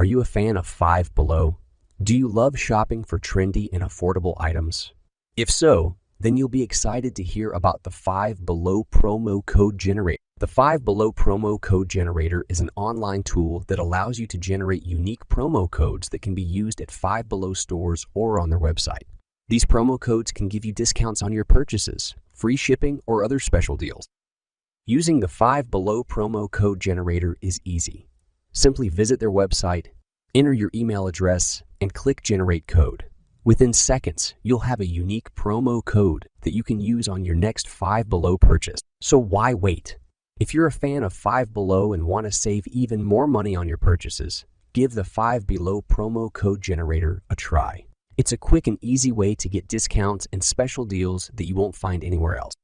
Are you a fan of Five Below? Do you love shopping for trendy and affordable items? If so, then you'll be excited to hear about the Five Below promo code generator. The Five Below promo code generator is an online tool that allows you to generate unique promo codes that can be used at Five Below stores or on their website. These promo codes can give you discounts on your purchases, free shipping, or other special deals. Using the Five Below promo code generator is easy. Simply visit their website, enter your email address, and click Generate Code. Within seconds, you'll have a unique promo code that you can use on your next Five Below purchase. So why wait? If you're a fan of Five Below and want to save even more money on your purchases, give the Five Below promo code generator a try. It's a quick and easy way to get discounts and special deals that you won't find anywhere else.